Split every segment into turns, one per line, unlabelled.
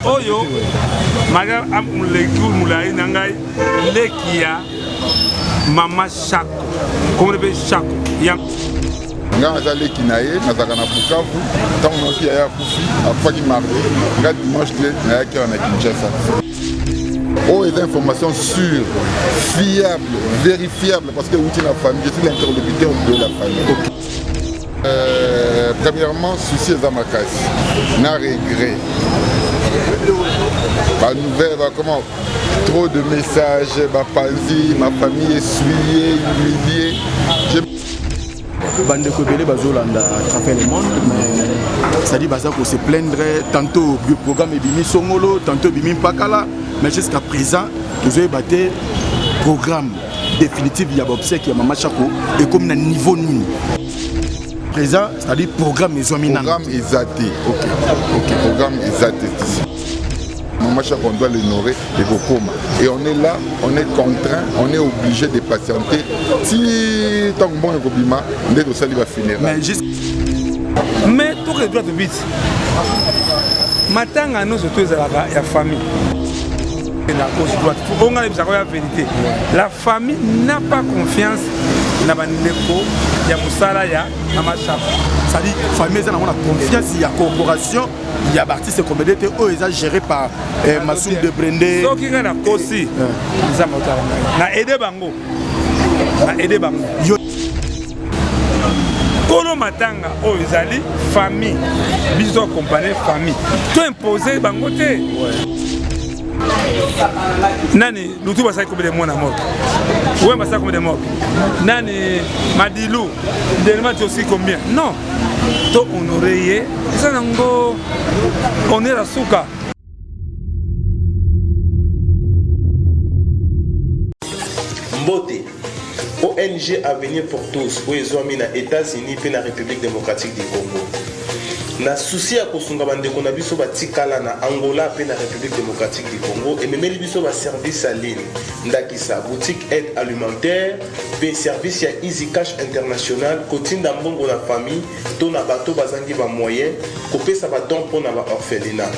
Oyo, maga amuleki mulai nangai lekia mama Chako. Comment on appelle Chako?
Nga azali kinaye nazaka na Bukavu tant on a ya kufi afaki mardi nga dimanche na ya ki na Kinshasa. Oh, des informations sûres, fiables, vérifiables parce que outil la famille, je suis l'interlocuteur de la famille. Premièrement, souci des amakas, n'a regret. Ma nouvelle, comment trop de messages, ma panzi, ma famille essuyée, humiliée.
Bande Kobele Bazolanda attraper le monde, mais ça dit Baza qu'on se plaindrait tantôt du programme Ebimi Songolo, tantôt Ebimi Pakala, mais jusqu'à présent, nous avons battu programme définitif via Bobsek et Mama Chako et comme un niveau nul. Présent, c'est-à-dire programme Ezomina.
Programme Ezate. Ok. Programme Ezate. Mama Chako, on doit l'honorer et Bokoma. Et on est là, on est contraint, on est obligé de patienter. Si tant que bon est Kobima, on est au salut va finir.
Mais tout le droit de bite. Matanga nous surtout la famille. On a la vérité. La famille n'a pas confiance dans Bandeko, il y a Moussala, il y a Mama Chako.
C'est-à-dire famille, on a confiance, il y a coopération, il y a artistes comme des eux gérés par Massoum de Brendé.
Ce qui est là aussi, na aidé bango, na aidé bango. Kolo matanga o ezali famille, biso compagnie famille. Tu imposer bango te. Nani lutu basai comme des mona mort. Ouais, basai comme des morts. Nani Madilou, dernièrement tu aussi combien? Non. To honoré, ça nango on est la souka.
Mbote ONG Avenir pour tous aux États-Unis et la République démocratique du Congo. Na souci à kosunga bandeko na biso batikala na Angola pe na République démocratique du Congo et memeli biso ba service à ligne ndakisa boutique aide alimentaire pe service ya Easy Cash International kotinda mbongo na famille to na bato bazangi ba moyen kopesa ba don pona ba orphelinat.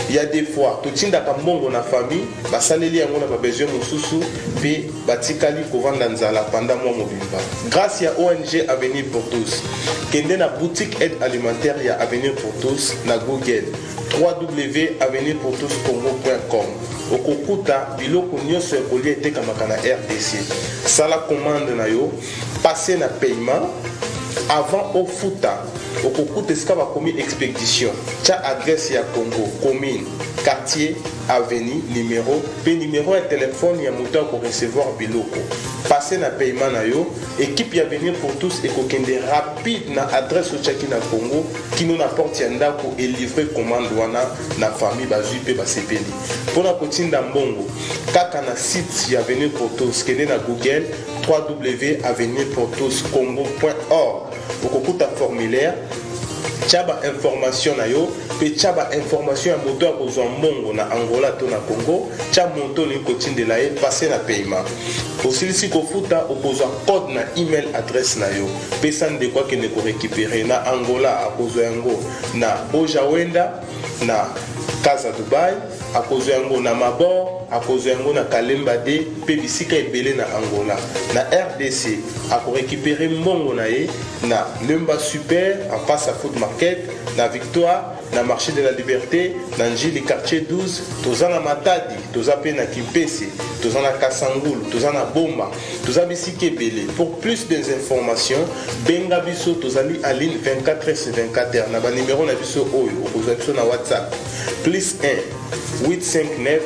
Il y a des fois totinda ka mbongo na famille basaleli yango na ba besoin mususu pe batikali kovanda nzala pendant mois mobimba. Grâce à ONG Avenir pour tous kende na boutique aide alimentaire ya Avenir pour tous na Google www.avenirpourtouscongo.com okokuta biloko nyonso ekoli etekamaka na RDC. Sala commande na yo, passer na paiement avant au futa okokuta esika bakomi expédition tia adresse ya Congo commune quartier avenue numéro pe numéro ya téléphone ya moto ko recevoir biloko passer na paiement na yo équipe ya venir pour tous ekokende rapide na adresse au chaki na Congo kino na porte ya ndako et livrer commande wana na famille bazui pe basepeli pona kotinda mbongo kaka na site ya venir pour tous kende na Google www.avenirpourtouscongo.org okokuta formulaire tchaba information na yo pe tchaba information ya moto akozwa mbongo na Angola to na Congo tcha moto ni kotindela ye passer na paiement osilisi kofuta okozwa code na email adresse na yo pe sande kwa ke ne ko récupérer na Angola akozwa yango na Ojawenda na Casa Dubai akozwa yango na Mabor akozwa yango na Kalemba de pe bisika ebele na Angola na RDC ako récupérer mbongo na ye na Lemba Super en face à Food Market na Victoire na marché de la Liberté na Njili quartier 12 tozana Matadi tozape na Kimpese tozana Kasangulu tozana Bomba toza bisika ebele. Pour plus d'informations benga biso tozali en ligne 24/24 na ba numéro na biso oyo okozwa biso na WhatsApp +1 859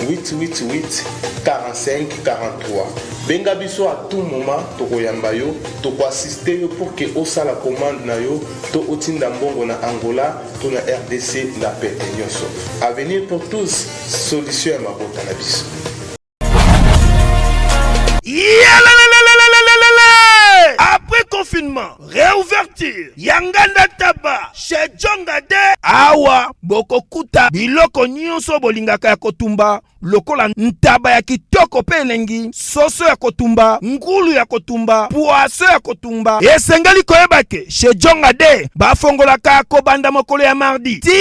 888 45 43. Benga biso à tout moment tokoyamba yo toko assister yo pour que osala commande na yo to otinda mbongo na Angola to na RDC na pete nyonso. Avenir pour tous, solution ya mabota na biso.
Après confinement, réouverture, Yanganda Taba, chez Djongade. awa bokokuta biloko nyonso bolingaka ya kotumba lokola ntaba ya kitoko pe elengi, soso ya kotumba, ngulu ya kotumba, poaso ya kotumba. Esengeli koyeba ke chez Djonga de bafongolaka kobanda mokolo ya mardi ti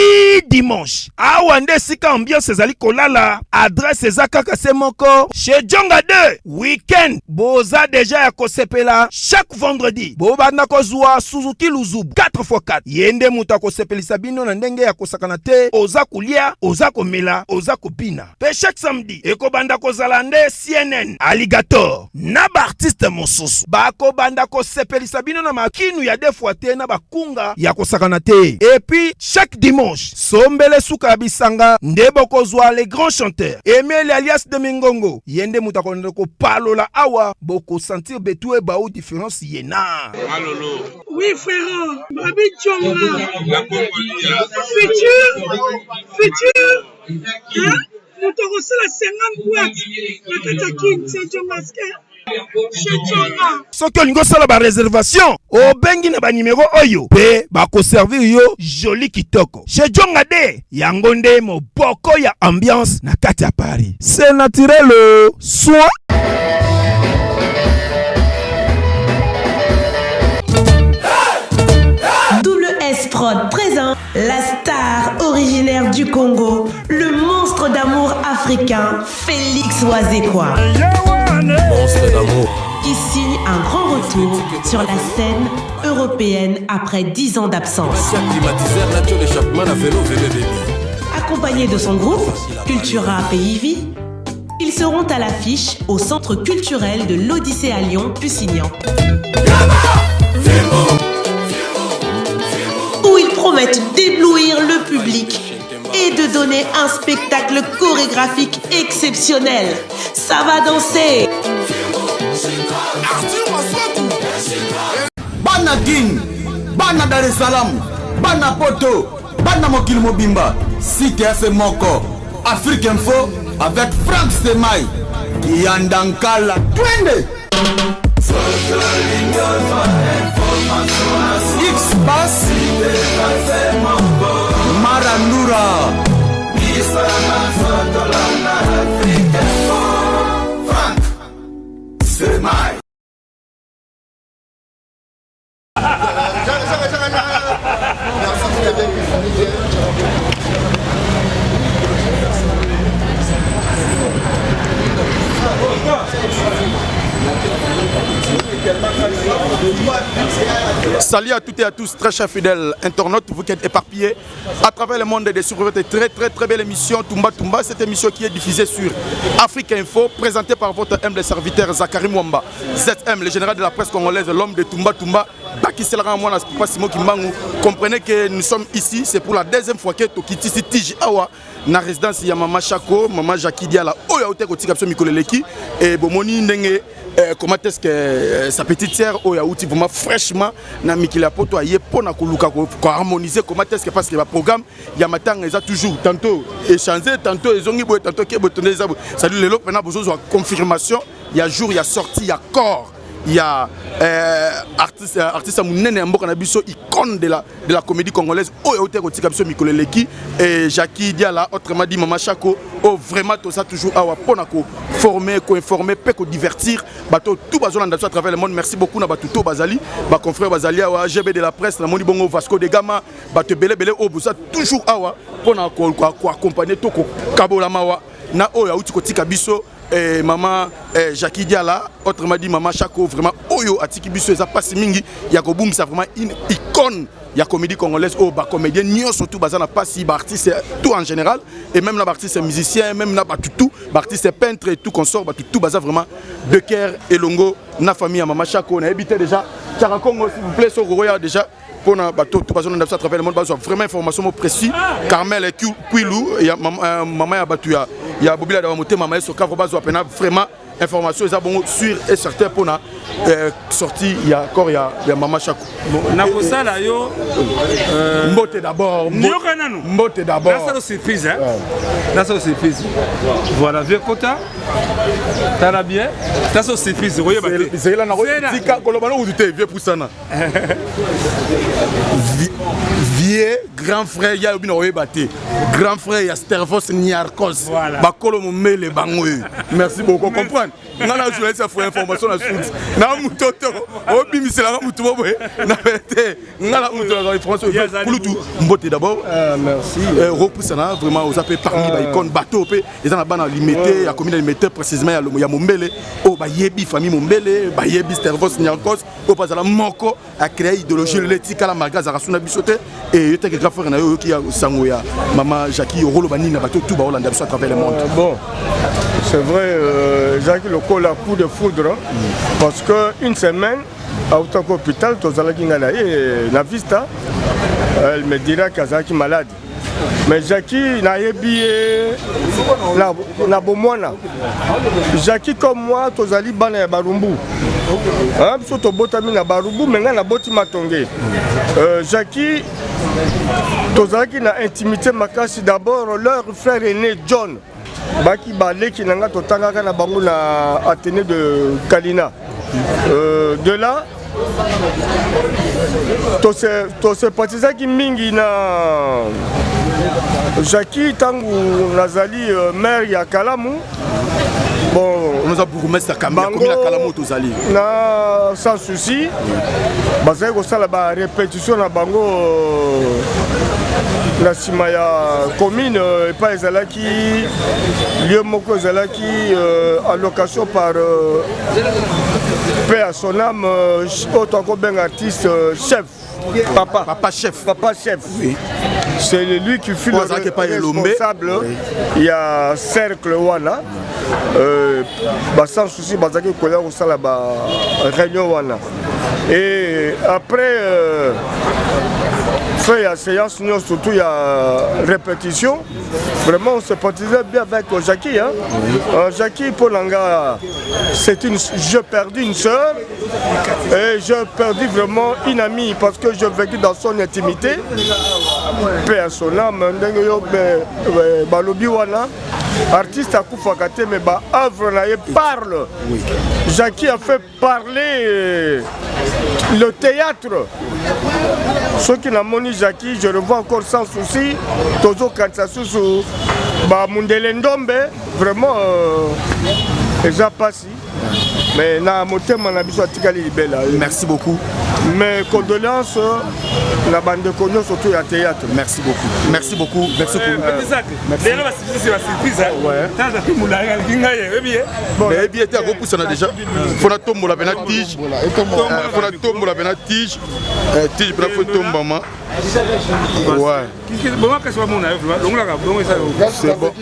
dimanche. Awa nde sika ambiance ezali kolala, adresse eza kaka se moko. Chez Djonga de weekend boza deja ya kosepela. Chaque vendredi bobanda kozwa Suzuki Luzubu 4x4. Yende muta kosepelisa bino na ndenge ya kosakana te, oza kulia, oza komela, oza kopina. Pe chaque samedi ekobanda kozala nde CNN Alligator na ba artiste mosusu bakobanda kosepelisa bino na makinu ya defwa te na bakunga ya kosakana te. Et puis chaque dimanche sombele suka ya bisanga nde bokozwa les grands chanteurs Emile alias de Mingongo. Yende muta konde ko palola awa boko sentir betue ba ou différence yena.
Malolo.
Oui frère, Babi Djonga. Futur. Hein? Nous te recevons la 50 boîtes. La Katakin, c'est Djongaske.
Soki olingo sala ba réservation obengi na ba numéro oyo pe bako servir yo joli kitoko. Chez Djonga de yango nde moboko ya ambiance na kati ya Paris. C'est naturel soit
Prod présente la star originaire du Congo, le monstre d'amour africain, Félix Wazekwa.
Monstre d'amour.
Qui signe un grand retour sur la scène européenne après 10 ans d'absence. Accompagné de son groupe, Cultura Pays-Vie, ils seront à l'affiche au Centre culturel de l'Odyssée à Lyon, Pusignan. Où ils promettent d'éblouir le public et de donner un spectacle chorégraphique exceptionnel. Ça va danser.
Bana King, Bana Dar es Salaam, Bana Poto, Bana Mokil Mobimba, Cité Moko, Afrique Info avec Frank Stemai, Yandankala, Twende. X-Bass Marandura Frank Semai. Salut à toutes et à tous, très chers fidèles internautes, vous qui êtes éparpillés à travers le monde et sur votre très belle émission Tumba Tumba, cette émission qui est diffusée sur Afrique Info, présentée par votre humble serviteur Zakari Mwamba, ZM, le général de la presse congolaise, l'homme de Tumba Tumba. Comprenez que nous sommes ici, c'est pour la deuxième fois que Tokiti Tiji Awa, na résidence ya Mama Chako, Mama Jackie Diala, Oya Ote Kotikapso Mikoleleki, et Bomoni Ndenge. Comment est-ce que sa petite sœur Oya Outi vraiment fraîchement na Mikila Poto aye pona koluka ko harmoniser comment est-ce que parce que le programme ya matanga ils a toujours tantôt échangé tantôt ils ont dit tantôt que botonné ça salut les lots maintenant besoin de confirmation il y a jour il y a sorti il y a corps il y a artiste Mounene Mboka na biso icône de la comédie congolaise Oya Ote Kotikapso Mikoleleki et Jackie Diala autrement dit Mama Chako oh vraiment tout ça toujours awa pona ko former ko informer pe ko divertir bato tout bazolanda à travers le monde. Merci beaucoup na batuto bazali ba confrère bazali awa GB de la presse na moni bongo Vasco de Gama bato belé oh ça toujours awa pona ko accompagner to ko kabola mawa na Oya Uti Kotika biso et maman Jackie Diala autrement dit Mama Chako vraiment oyo atiki biso eza passe mingi ya ko boom ça vraiment une icône. Il y a comédie congolaise, oh, bah comédien, nous surtout bazana pas si artiste tout en général et même là artiste musicien, même là tout, artiste peintre et tout consort, bah tout bazar vraiment de cœur et longo na famille à Mama Chako, on a habité déjà. Tcharakongo s'il vous plaît sur Roya déjà pour na bateau tout bazana à travers le monde bazar vraiment information précis. Carmel et Quilou, il y a maman ya batu il y a Bobila Dawamote maman sur Cavro bazar vraiment information est bon sûr et certain pour na sorti il y a encore il y a Mama Chako.
Na kosala yo
Mbote d'abord. Mbote d'abord.
Là c'est surprise hein. Là c'est surprise. Voilà vieux Kota. T'as bien. Là c'est surprise.
C'est là na tika kolobana ou tu vieux poussana. Yé, grand frère, il y a une batté. Grand frère, il y a Stervos Niarkos. Bakolo Mele Bangoy. Merci beaucoup, comprendre. On a joué ça pour information la source. Na mutoto, obi misela mutubo boy. Na vérité, on a la mutoto la information. Kulutu, mbote d'abord.
Merci.
Repoussana vraiment aux appels parmi les icônes bateau pe, ils en a ban limité, à combien de limité précisément il y a Mombele, oh ba yebi famille Mombele, ba yebi Stervos Niarkos, oh pas la moko a créé idéologie l'éthique à la magasin à Rasuna Bisote et il était que grand frère na yo qui a sangoya maman Jackie Rolo bani na bateau tout ba Hollande à travers le monde.
Bon. C'est vrai, Jacques Loco a coup de foudre parce qu'une semaine, à l'hôpital, la vista, elle me dira qu'elle est malade. Mais Jackie n'a pas bomona. Jackie comme moi, tu as dit que Barumbu. Tu as dit Barumbu, mais tu as dit Matongé. Jackie, tu as dit intimité Makasi d'abord, leur frère aîné John. Baki baleki nanga totangaka na bango na Athénée de Kalina. De là, to se patizaki mingi na Jackie tangu nazali maire ya Kalamu. Bon,
nous avons bourgmestre Kambi la Kalamu tozali.
Na sans souci. Bazai ko sala ba répétition na bango la Simaya commune et pas ezalaki lieu moko ezalaki allocation par paix à son âme autant qu'un artiste chef papa chef oui. C'est lui qui fut le responsable. Oui. Il y a cercle wana sans souci bazaki kola ko sala ba réunion wana et après fait la séance, surtout il y a répétition. Vraiment, on se sympathisait bien avec Jackie. Hein? Jackie Polanga, j'ai perdu une soeur et j'ai perdu vraiment une amie parce que j'ai vécu dans son intimité. Paix à son âme, artiste à Koufakate, mais œuvre parle. Oui. Jackie a fait parler le théâtre. Ceux qui n'ont pas Jackie, je le vois encore sans souci. Tozo Kansasu sur Mundelendombe, vraiment, déjà passé. Mais na moté mon habitude à Tigali Libella.
Merci beaucoup.
Mes condoléances, la bande de cognos surtout à théâtre.
Merci beaucoup. Merci beaucoup. Merci beaucoup.
C'est la surprise.
Mais bien été à repousse on a déjà. Faut la tombe la bena tige. Faut la tombe la bena tige. Tige pour la tombe maman. Ouais. C'est bon.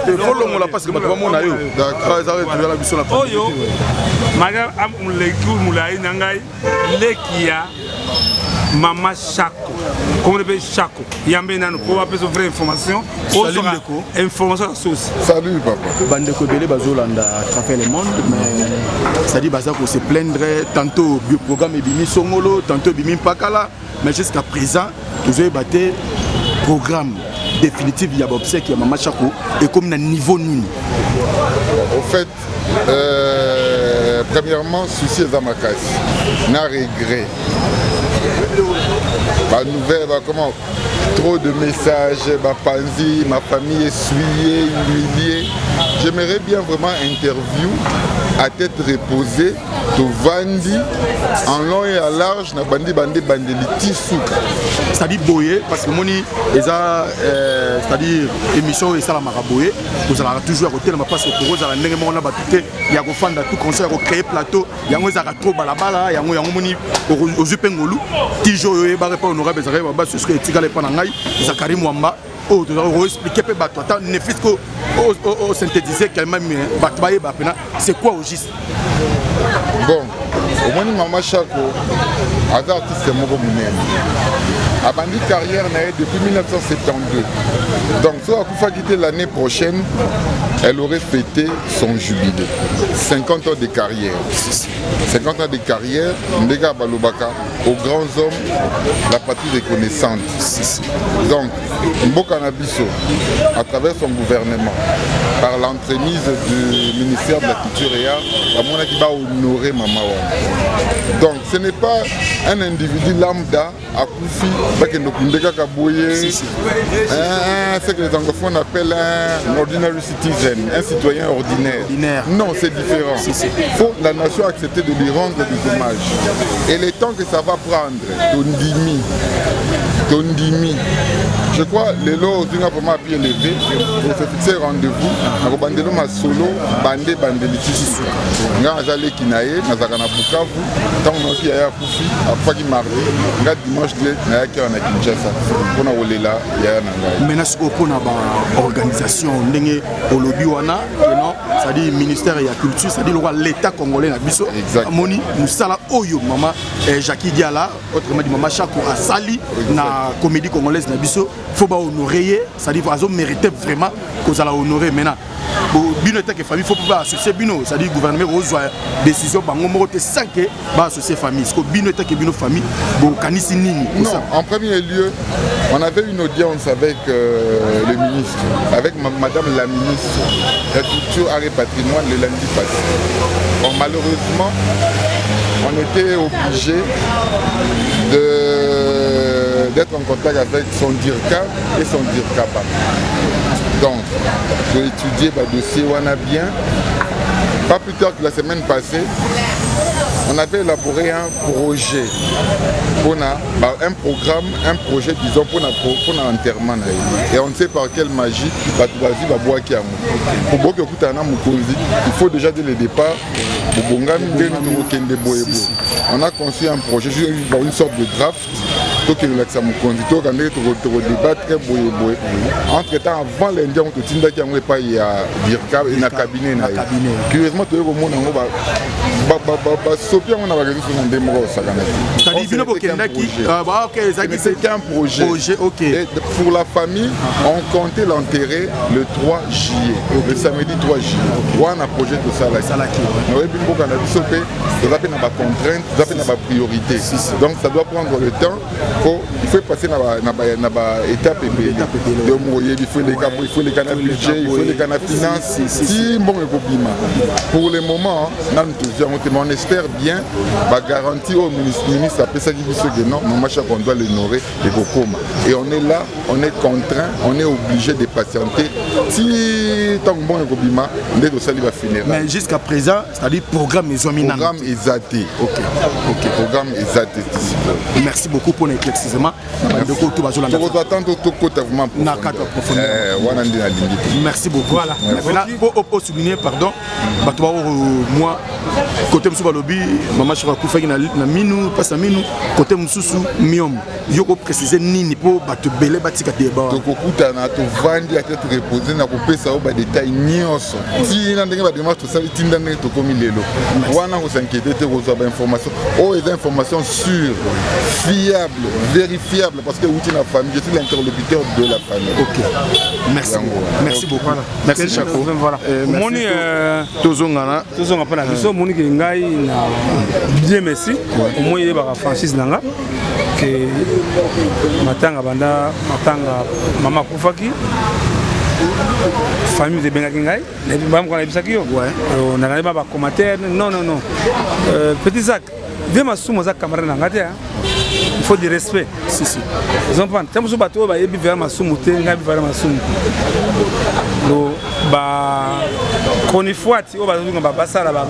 Il faut l'homme parce que maintenant mon aïe. D'accord. Ça va la mission la.
Oyo. Madame Amoulekou Moulaï Nangai Lekia Mama Chako. Comment on appelle Chako? Yambe Nano pour avoir vraie information.
Salut
information à source.
Salut papa.
Bandeko Belé Bazolanda traverse le monde, mais ça dit Baza qu'on se plaindrait tantôt du programme Ebimi Songolo, tantôt Ebimi Pakala, mais jusqu'à présent, vous avez battu programme définitif il y a obsèque qui est Mama Chako et comme un niveau nini.
Au fait, premièrement, souci de Makasi, n'a regret. Ma nouvelle, comment trop de messages, ma panzi, ma famille essuyée, humiliée. J'aimerais bien vraiment interview à tête reposée, de Vandi en long et à large, na bandi Tisuka.
C'est-à-dire boyer, parce que moni, c'est-à-dire émission et ça la maraboyer, vous allez toujours à côté, parce que pour vous allez n'aimer mon abatté, il y a refan dans tout conseil, créer plateau, il y a un trop balabala, il y a un moni aux upengolu, Tijo et barre pas honorable, ce serait étiqueté pendant Naï, Zakari Mwamba. Oh, tu vas expliquer peu bateau. Attends, ne fais qu'au synthétiser qu'elle-même c'est quoi au juste?
Bon, au moins Mama Chako, artiste c'est mon a bandit carrière depuis 1972. Donc, si on va quitter l'année prochaine, elle aurait fêté son jubilé. 50 ans de carrière. 50 ans de carrière, Ndega Balobaka, aux grands hommes, la patrie reconnaissante. Donc, Mboka Nabiso, à travers son gouvernement, par l'entremise du ministère de la Culture et Arts, qui va honorer Mama Wana. Donc, ce n'est pas un individu lambda à Koufi, c'est que les anglophones appellent un ordinary citizen, un citoyen ordinaire. Non, c'est différent. Il faut la nation accepter de lui rendre des hommages. Et le temps que ça va prendre, Tondimi, je crois les lots d'une vraiment bien élevé pour se fixer rendez-vous à Bandelo Masolo, Bandé Bandeliti. Nga azali kinaye, nazaka na Bukavu, tant on a ya Koufi, après qui mardi, nga dimanche na ya ki na Kinshasa. Pona olela ya na ngai.
Menace au na ba organisation ndenge olobi wana, non, ça dit ministère de la culture, ça dit l'état congolais na biso. Moni musala oyo mama Jackie Diala, autrement dit mama Chako Asali na comédie congolaise na biso. Faut pas honorer, ça dit qu'ils ont mérité vraiment qu'on allait honorer maintenant. Bino que famille, faut pas associer bino, ça dit gouvernement reçoit décision par moment sans que va associer famille. Parce que bino que bino famille, bon kanisi nini.
Non, en premier lieu, on avait une audience avec le ministre, avec madame la ministre de la Culture, Arts et Patrimoine le lundi passé. Bon, malheureusement, on était obligé d'être en contact avec son DIRCA et son DIRCAPA. Donc, j'ai étudié le dossier Wana bien. Pas plus tard que la semaine passée, on avait élaboré un projet, un programme, un projet, disons, pour l'enterrement. Et on ne sait par quelle magie, il faut déjà dès le départ, on a conçu un projet, une sorte de draft. Entre temps, avant l'Indien, on a il y a un cabinet. Curieusement, c'était un projet. Et pour la famille, on comptait l'enterrer le 3 juillet, le samedi 3 juillet. On a un projet de ça. On a des priorité. Donc ça doit prendre le temps. Il faut passer dans l'étape il faut les canaux budget, il faut les canaux finances. Pour le moment, on espère bien garantir au ministre après ça qui non, on doit l'honorer et on est là, on est contraint, on est obligé de patienter. Si tant que bon va finir.
Mais jusqu'à présent, c'est-à-dire programme
exaté. Ok, programme exaté.
Merci beaucoup pour l'éclaircissement. Merci beaucoup. Voilà. Pour souligner, pardon, moi, côté Moussou Balobi, maman Chira Koufaki na minu, passe à minu, côté Moussou Miom. Je peux préciser nini pour battre belé batika débat.
Donc au coup t'as tout vendu à tête reposée, na coupé ça au bas détail nyonso. Si na ndenge ba démarche tout ça, tinda ndenge to komi lelo. Wana ko s'inquiéter te reçoit information. Oh, des informations sûres, fiables, vérifiables parce que outil la famille, je suis l'interlocuteur de la famille.
OK. Merci. Merci beaucoup. Merci Chako.
Voilà. Moni
tozongana
pa na biso moni ke ngai na bien merci. Au moins il ba franchise nanga que matanga mama Koufaki famille de Bengaki ngai les bam ko na bisaki yo on a ba commentaire non petit sac viens masumo za camarade nanga te il faut du respect
si
ils ont pas tant so bato ba yebi vers masumo te ngai bi vers masumo lo ba konifuati o ba zunga ba basala ba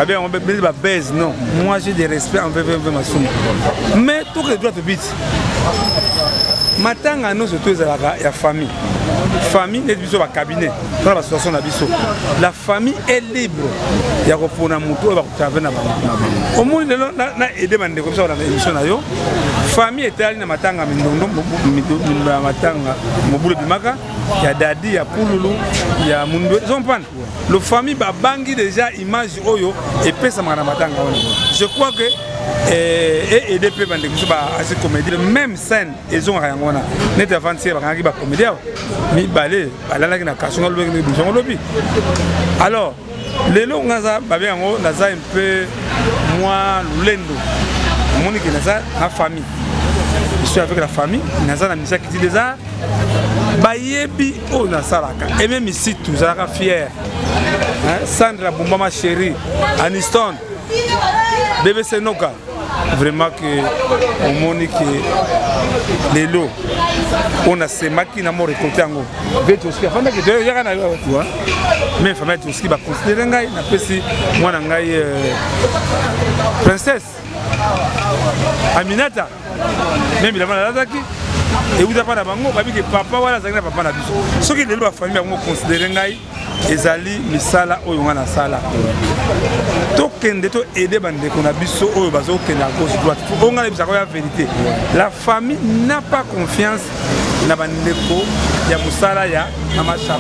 bien on peut ba baise non moi j'ai des respect envers masumo mais tout que droit de but matanga nous surtout la famille est biso ba cabinet dans la situation na biso la famille est libre ya ko pona muto ba travailler na ba au moins na aider bande comme ça dans émission na yo famille est allée na matanga mindondo matanga mobule bimaka ya dadi ya pululu ya mundo ils ont pas le famille ba bangi déjà image oyo et pesa na matanga je crois que et aider peu bande qui ba assez comédie même scène ils ont rien on a net avant-hier ba kangi ba comédien mi balé balala na kasonga lobi ni bouson lobi alors les longs ngaza ba bien ngo naza un peu moi lendo moni que naza ma famille je suis avec la famille naza na misa qui dit déjà bayebi o na salaka et même ici tout ça fier hein Sandra Bumba ma chérie Aniston bébé Senoka vraiment que au moni que les lots on a ces machines à mort récolter en gros veto ce qui fait que de yaka na tu vois mais famille tout ce qui va considérer ngai na pesi moi na ngai princesse Aminata même il a mal à l'attaquer et vous avez pas bango babi que papa wala zangina papa na biso ce qui les lots famille on considérer ngai ezali misala oyo ngana sala to kende to aider bande ko na biso oyo bazo kende à gauche droite on ngana bisako ya vérité la famille n'a pas confiance na bandeko ya musala ya mama chap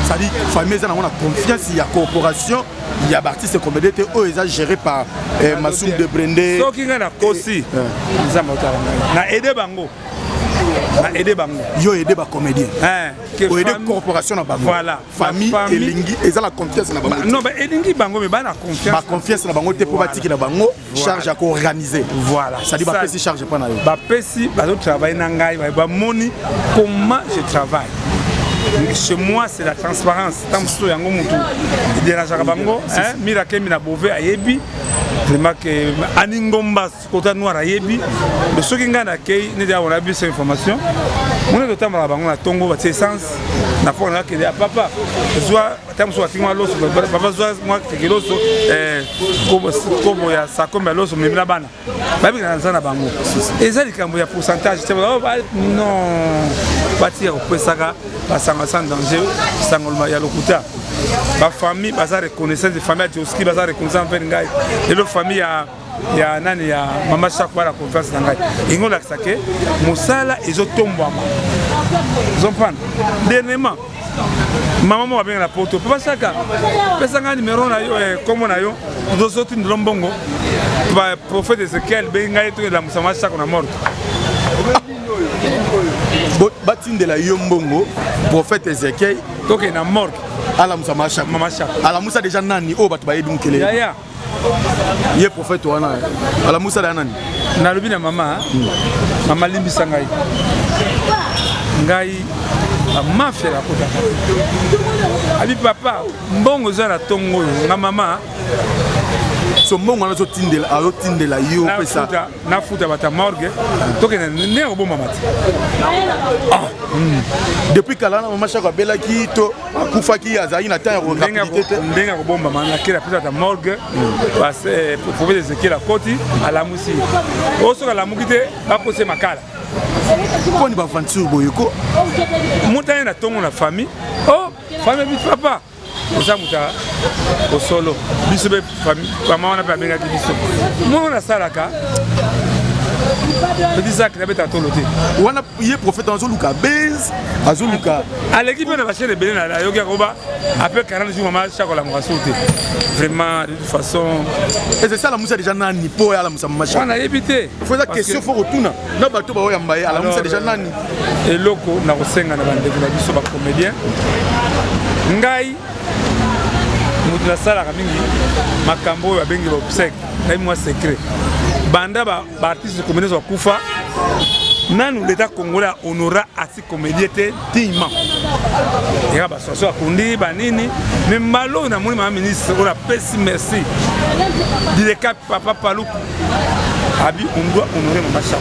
ça dit famille ça na confiance il y a coopération il y a artiste comédien oyo eza géré par Massoum de Brendé
so ki ngana kosi nzamba otala na aider bango na aider bango
yo aider ba comédien
que
aider corporation na bango
voilà
famille elingi eza la confiance na bango
non ba elingi bango mais ba na confiance
ba confiance na bango te po batiki na bango charge à organiser
voilà
ça dit ba pesi charge pas na yo
ba pesi ba zo travailler na ngai ba moni comment je travaille. Chez moi c'est la transparence tant que yango mutu dérange bango hein mirake mina bové ayebi vraiment que aningomba kota noir ayebi mais ce qui ngana kay ne dia on a vu cette information on est totalement la bango na tongo ba essence na pour na que papa soit tant soit tingwa loso papa soit moi que loso comme ya ça comme loso mais la bana ba bi na zana bango et ça likambo ya pourcentage non bati ya opesaka basanga sans danger sangolma ya lokuta ba famille baza reconnaissance de famille de Oski baza reconnaissance envers ngai et le famille ya nani ya mama chaque fois la confiance na ngai ingo la sake musala ezotombama zompana dernièrement maman mo bien la poto papa chaka pesa nga numéro na yo comme na yo dozoti ndlombongo ba prophète Ezekiel be ngai to la musama chaka na mort
batinde la yombongo prophète Ezekiel
donc na mort
ala musa macha
mama chaka
ala musa déjà nani o batu bayebi nkele
ya
ye prophète wana ala musa da nani
na lobi na mama mama limbisa ngai mafia la kota abi papa mbongo za na tongo nga mama
so mbongo na zo tindela yo pesa
na futa bata morgue toke na ne ko bomba mati
depuis kala na mama chaka belaki to akufaki azali na temps ya rapidité
ndenga ko bomba mana kila pesa ta morgue parce pour pouvez les la koti ala musi oso kala mukite ba pose makala
ko ni ba aventure boyeko
mutane na tongo na famille famille bi papa oza muta au solo biso be famille maman na pa benga biso mo na salaka petit sac na beta toloté
wana ye prophète azoluka base azoluka
à l'équipe na ba chere belé na yoga koba après 40 jours maman chaque la morasso vraiment de toute façon
et c'est ça la musa déjà nani po ya la musa macha
on a évité
faut ça question faut retourner na bato ba oyamba ya la musa déjà nani
et loko na kosenga na bande na biso ba comédien ngai mutu na sala mingi makambo ya bengi ba obsèque na moi secret banda ba artiste comédien kufa nanu l'état congolais honora asi comédien dignement et ba soso akundi ba nini mais malo na moni ma ministre on a pesi merci dit cap papa Palou abi on doit honorer ma chapa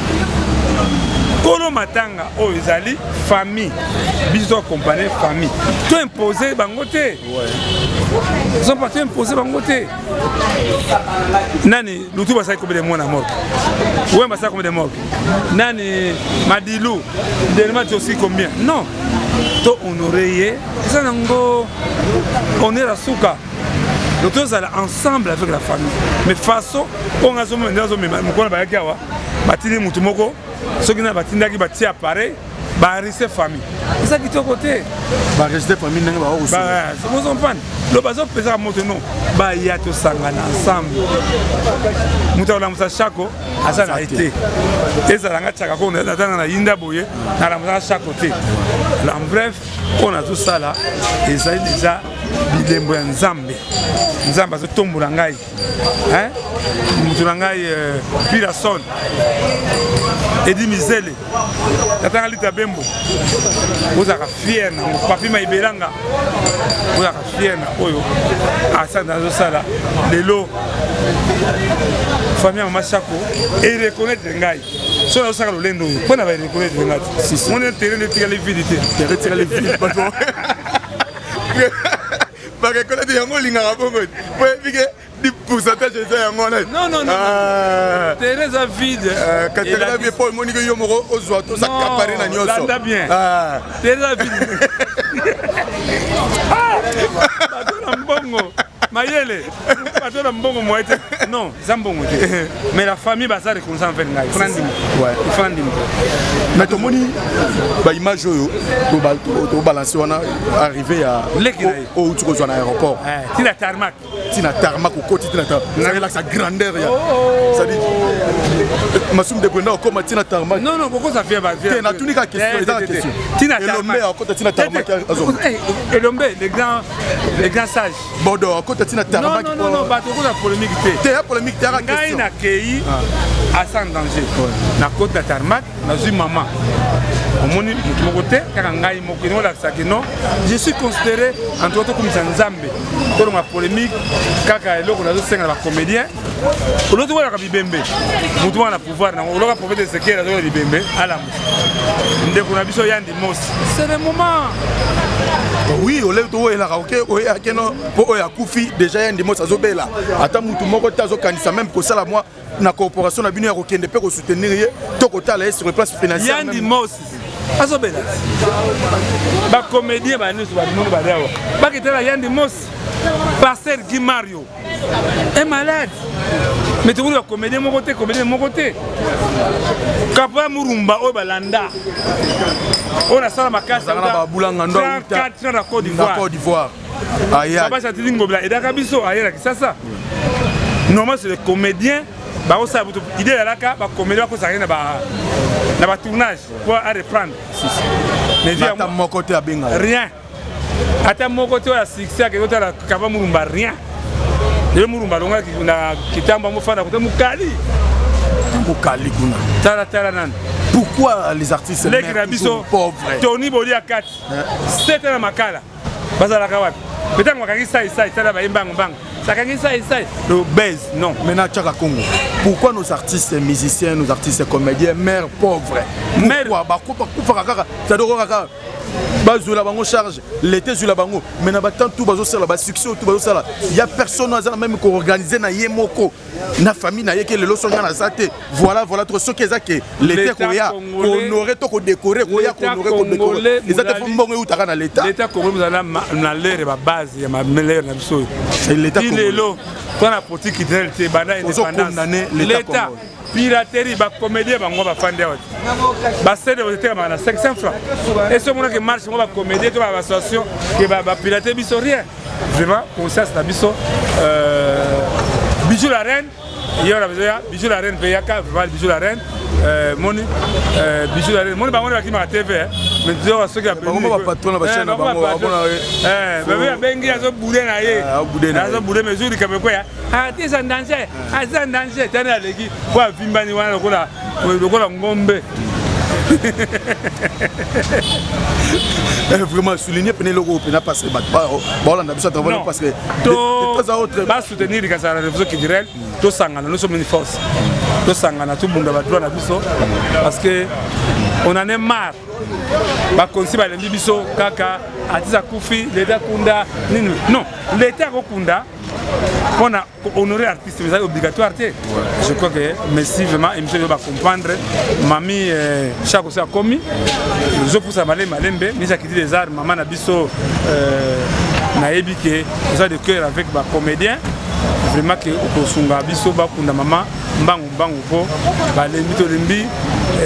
Kolo matanga o ezali famille biso accompagner famille to imposer bangote ils sont partis imposer bangote nani lutu basai comme des mona mort ouais basai comme des morts nani Madilou dernièrement tu aussi combien non to honorer ça nango on est la souka nous tous allons ensemble avec la famille mais façon on a zoomé dans zoomé mukona bayaki awa batili mutu moko soki na batindaki batia appareil ba risque famille eza kitoko te
baregistre famille ndenge
baokomprendre lo bazopesaka moto no baya tosangana ensemble moto akolamusa shako aza na ye te ezalanga tiaka ko natanga na yinda boye nalamusaka shako te en bref oyo nazosala ezali deja bilembo ya nzambe nzambe azotombola ngai moto na ngai pirason edi mizele natanga lita bembo ozalaka fier nango papi maibelanga ozalaka fier na oyo asa nazosala lelo famille ya mama Shako ereconnaître ngai so nazosaka lolendo oyo mpo na baereconnaître ngai mona terrain etikali vide te terrain etikali vide
bareconnaître yango olingaka bongo po ebike pourcentage eza yango wana
non terrain eza vide
katerina bien po emoniki yo moko ozwa tosakapare na nyonso
landa bien terrain eza vide bato na mbongo mayele bato na mbongo moye te non eza mbongo te mais la famille baza reconnaissant envers ngai ifana ndimi
mais tomoni baimage oyo tobalance wana arrivé ya outi kozwa na aéroport
tina tarmac
okoti tina sa grandeur ya c'est-à-dire masumu de brenda okoma tina tarmac
non kokoza fie
te natuni ka question eza la question elombe akota tina tarmac
elombe les grands sages
bodo akota tina tarmac
non bato koza polémique te
ya polémique te aka question
ngai nakei asa en danger na côte na tarmac nazwi mama omoni moto moko te kaka ngai moko ino olakisaki non je suis considéré entre autres komisa nzambe tolonga polémique kaka eloko nazosenga na bacomédien oloti kolaka bibembe motu wana na pouvoir nango oloka prophète ezekiel azokola bibembe alamu ndeko na biso yandi mosi c'est le moment
oui ole toyelaka oke oyake no mpo oyo akufi déjà yandi mosi azobela ata motu moko te azokanisa même kosala mwa na coopération na bino ya kokende mpe kosoutenir ye to kotala ye sur le plan financier
yandi mosi azobela bacomédien banyonso badimoni bali awa bakitala yandi mosi pasteur Guy Mario est malade mais tu vois comédien moko te kapa murumba oyo balanda oyo nasala makasi
babulanga ndo
34 ans na Côte d'Ivoire babasa tili ngobila edaka biso ayelaki sasa normalement c'est les comédiens bakosala butu idée yalaka bacomédien bakosala na batournage pour à reprendre mais
ata moko te abenga
rien ata moko te oyo succès akekotala kapa murumba rien lelo murumba alongaki na kitambo amofanda kote mokali kuna tala nani
pourquoi les artistes
leki na biso Tony Boli ya kati 7 ans na makala bazalaka wapi petango bakangi sai tala bayembango sakangi sai le base non
maintenant tchaka Congo pourquoi nos artistes musiciens nos artistes comédiens mères pauvres pourquoi bakufaka kaka c'est-à-dire kaka bazula bango charge l'été zula bango mais na batant tout bazosala ba succès tout bazosala il y a personne azana même ko organiser na yemoko na famille na yeke lelo songa na zate voilà trop ce qui est ça que l'été koya honorer to ko décorer koya ko décorer les ata mbongo utaka na l'état
congolais na l'air ba base ya ma meilleur na biso
l'état
lelo tona politique identité banda indépendance l'état piraterie bacomédien bango bafandi awa basede bozetekama na 500 francs et so monaki marche ngo bacomédien to bassociation ke bapirate biso rien vraiment conscience na biso bijou la reine yo na besoin ya bijou la reine pe yaka vraiment bijou la reine moni bijou la reine moni bango bakimaka TV mais disons soki
bango patron na bachaîne na bango abona
bebe abengi azobude na ye azobude mais jour kamekweya artiste en danger artiste en danger tani aleki po avimbani wana lokola ngombe
vraiment souligner pene loko pena parce que baolanda biso travailler parce que de temps à autre
soutenir likasa la révolution culturelle tosangana nous sommes une force tosangana tobunda badroit na biso parce que on en est marre bakonsi balembi biso kaka atisa kufi l'état kunda nini non l'état kokunda on a honoré artiste mais c'est obligatoire te je crois que merci vraiment émission va comprendre mami chaque fois commis je pour ça malembe mais qui dit les arts maman na biso na yebi que ça de cœur avec ba comédien vraiment que okosunga biso bakunda mama mbangu po balembi to lembi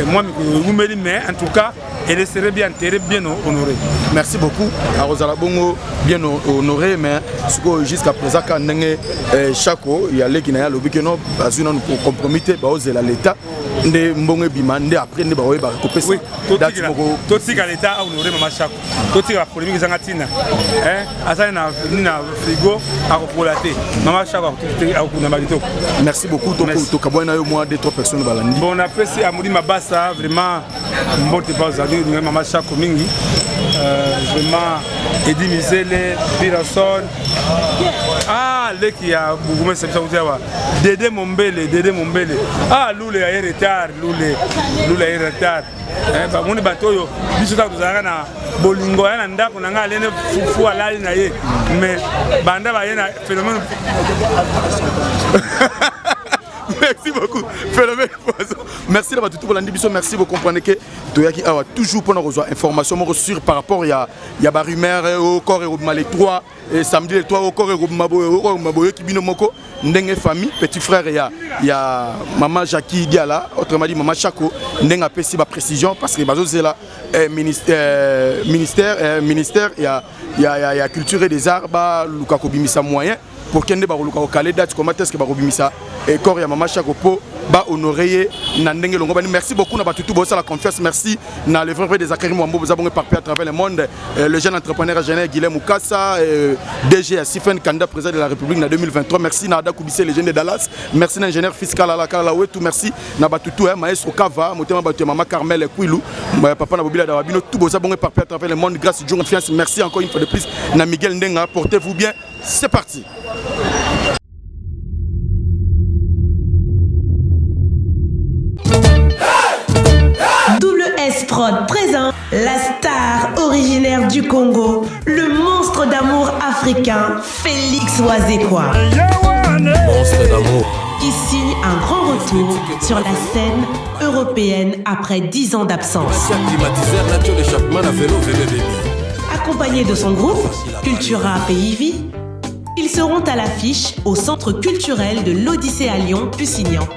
moi ngumeli mais en tout cas elle serait bien enterrée, bien honorée.
Merci beaucoup. À Rosala Bongo, bien honoré, mais jusqu'à présent, quand Chako, il y a les Guinéens, le Bikino, pour compromettre l'État. Nde mbongo bima nde après nde baoye ba kopesa
oui to tika l'État a honoré Maman Chako to tika polémique zanga tina asa na frigo a kopolate Maman Chako a kuna malito.
Merci beaucoup to kabona yo moi deux trois personnes balandi
bon apprécie Amudi Mabasa vraiment mbote pas aujourd'hui Maman Chako mingi vraiment Edi Mizele Birason leki ya Bougoumé c'est ça Dédé Mombele ah Lule a retard Lule a retard ba moni batoyo biso ta tuzanga na bolingo ya na ndako na nga lene fufu alali na ye mais banda ba ye na phénomène.
Merci beaucoup. Phénomène poisson. Merci d'avoir tout pour l'ambition. Merci vous comprenez que Toyaki a toujours pour nous recevoir information sur par rapport il y a ba rumeur au corps et les 3 et samedi les 3 au corps et Maboyo qui bino moko ndenge famille petit frère il y a maman Jackie Diala autrement dit Maman Chako ndenga pesi ba précision parce que bazo c'est là ministère il y a culture et des arts ba luka ko bimisa moyen pour kende ba luka ko calé date comment est-ce que ba bimisa et corps ya Maman Chako po ba honorer na ndenge longo bani. Merci beaucoup na batutu bossa la confiance. Merci na le vrai des Akari Mwambo vous abongé partout à travers le monde le jeune entrepreneur ingénieur Guilhem Moukassa DG à Sifen candidat président de la République en 2023. Merci na Ada Koubissé le jeune de Dallas. Merci na ingénieur fiscal à la Kalawetu. Merci na batutu maestro Kava motema batu Maman Carmel Kouilou papa na Bobila Dawabino tout bossa abongé partout à travers le monde grâce à Dieu confiance. Merci encore une fois de plus na Miguel Ndenga. Portez-vous bien. C'est parti.
S-Prod présente la star originaire du Congo, le monstre d'amour africain, Félix Wazekwa.
Monstre d'amour.
Qui signe un grand retour sur la scène européenne après 10 ans d'absence. Accompagné de son groupe, Cultura Pays-Vie, ils seront à l'affiche au Centre culturel de l'Odyssée à Lyon, Pusignan.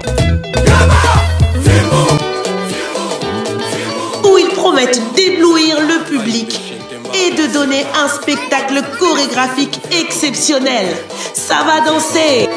Où ils promettent d'éblouir le public et de donner un spectacle chorégraphique exceptionnel. Ça va danser.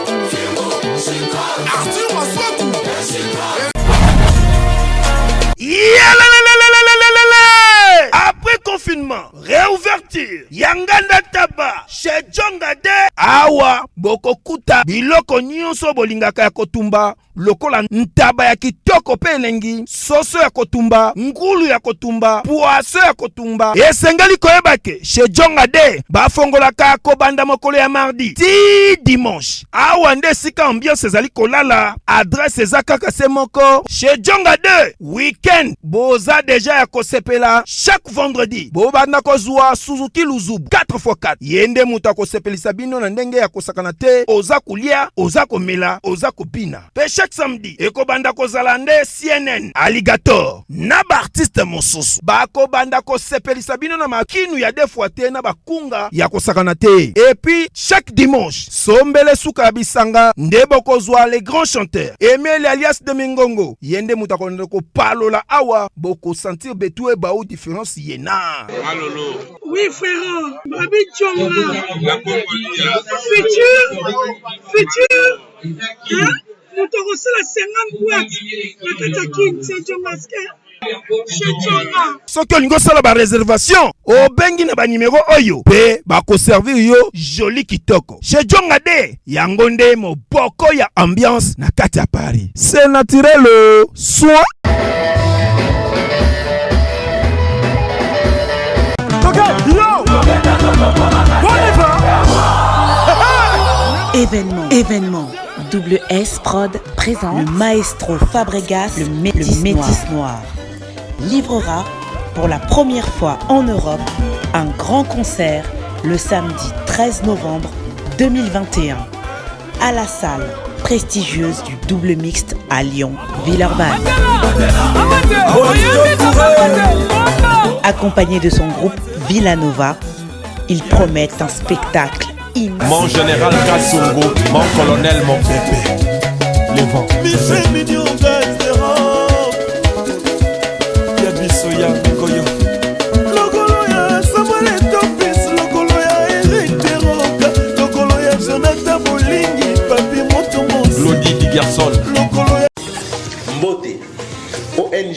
Après confinement, réouverture, Yanganda Taba, chez Djongade, Awa, Bokokuta, Biloko Nyonso Bolingaka ya Kotumba, lokola ntaba ya kitoko pe elengi, soso ya kotumba, ngulu ya kotumba, poaso ya kotumba. Esengeli koyebake, chez Djongade, bafongolaka kobanda mokolo ya mardi, ti dimanche. Awa nde sika ambiance ezali kolala, adresse ezaka se moko, chez Djongade, weekend, boza deja ya kosepela, chaque vendredi, bobanda kozwa Suzuki Luzubu, 4x4. Yende muta kosepelisa bino na ndenge ya kosakana te, oza kulia, oza komela, oza kopina. Pe chaque samedi, ekobanda kozala nde CNN, Alligator, na ba artiste mosusu. Bako banda kosepelisa bino na makinu ya defuate na bakunga ya kosakana te. Et puis, chaque dimanche, sombele suka bisanga, nde bokozwa les grands chanteurs. Emile alias de Mingongo, yende muta ko palola awa, boko sentir betue baou différence yena.
Malolo. Oui, frère, Babi Tchonga. Futur. Hein? Nous te recevons la 50 boîtes. La Katakin, c'est Tchongaske.
Soki olingo sala ba réservation obengi na ba numéro oyo pe bako servir yo joli kitoko chez Djongade yango nde moboko ya ambiance na kati ya Paris. C'est naturel soit
Événement. Double S Prod présente le maestro Fabregas, le métis noir. Livrera pour la première fois en Europe un grand concert le samedi 13 novembre 2021 à la salle prestigieuse du double mixte à Lyon, Villeurbanne. Accompagné de son groupe Villanova, ils promettent un spectacle immense.
Mon général Kassongo, mon colonel, mon bébé. Les vents. Michel Mignon, Soya, Koyo.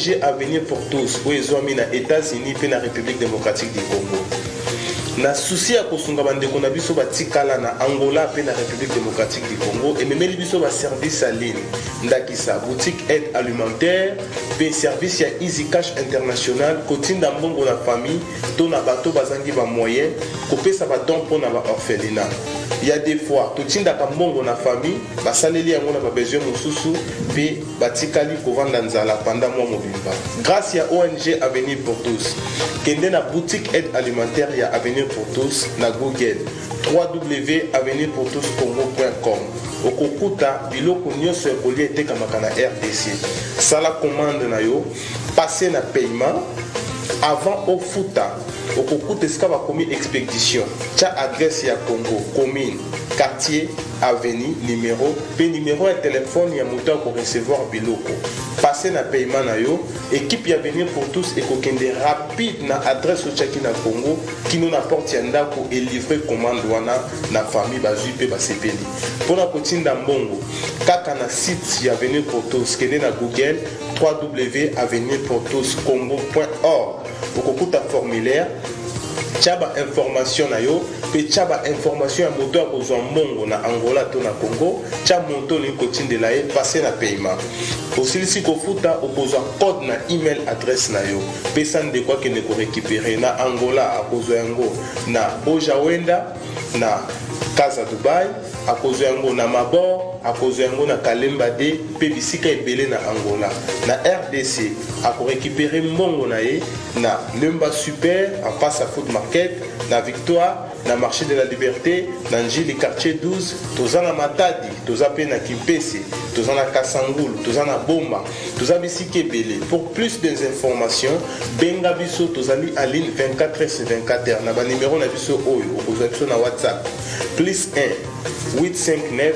ONG Avenir pour tous oyo ezwami na États-Unis pe na République démocratique du Congo. Na souci ya kosunga bandeko na biso batikala na Angola pe na République démocratique du Congo ememeli biso ba service à ligne ndakisa boutique aide alimentaire pe service ya Easy Cash International kotinda mbongo na famille to na bato bazangi ba moyen kopesa ba don pona ba orphelinat. Il y a des fois totinda ka mbongo na famille basaleli yango na ba besoin mosusu pe batikali kovanda nzala pendant mois mobimba. Grâce à ONG Avenir pour tous kende na boutique aide alimentaire ya Avenir pour tous na Google www.avenirpourtouscongo.com okokuta biloko nyonso ekoli etekamaka na RDC. Sala commande na yo, passer na paiement avant au futa okokuta esika bakomi expédition tia adresse ya Congo commune quartier avenue numéro pe numéro ya téléphone ya moto ko recevoir biloko passer na paiement na yo équipe ya Avenir pour tous ekokende rapide na adresse otiaki na Congo kino na porte ya ndako et livrer commande wana na famille bazui pe basepeli pona kotinda mbongo kaka na site ya Avenir pour tous kende na Google www.avenirpourtouscongo.org okokuta formulaire tchaba information na yo pe tchaba information ya moto ya kozwa mbongo na Angola to na Congo tcha moto li kotindela ye passer na paiement osilisi kofuta okozwa code na email adresse na yo pe sande kwa kene ko récupérer na Angola akozwa yango na Ojawenda na Casa Dubai akozwa yango na Mabor akozwa yango na Kalemba de pe bisika ebele na Angola na RDC ako récupérer mbongo na ye na Lemba Super en face à Food Market na Victoire na marché de la Liberté na Njili quartier 12 toza na Matadi toza pe na Kimpese toza na Kasangulu toza na Bomba toza bisika ebele. Pour plus d'informations benga biso tozali à ligne 24h/24 na ba numéro na biso oyo okozwa biso na WhatsApp +1 859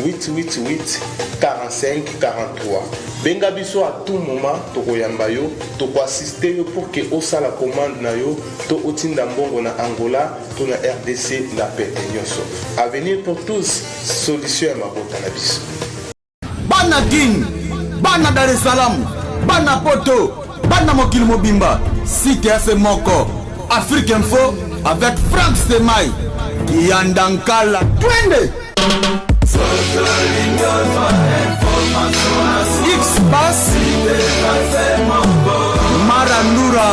888 45 43. Benga biso à tout moment tokoyamba yo toko assister yo pour que osala commande na yo to otinda mbongo na Angola to na RDC na pete nyonso. Avenir pour tous solution ya mabota na biso.
Bana King, bana Dar es Salaam, bana Poto, bana Mokili Mobimba, site ya Semoko, Afrique Info avec Frank Semai, Kiandankala, twende! X-Bass Marandura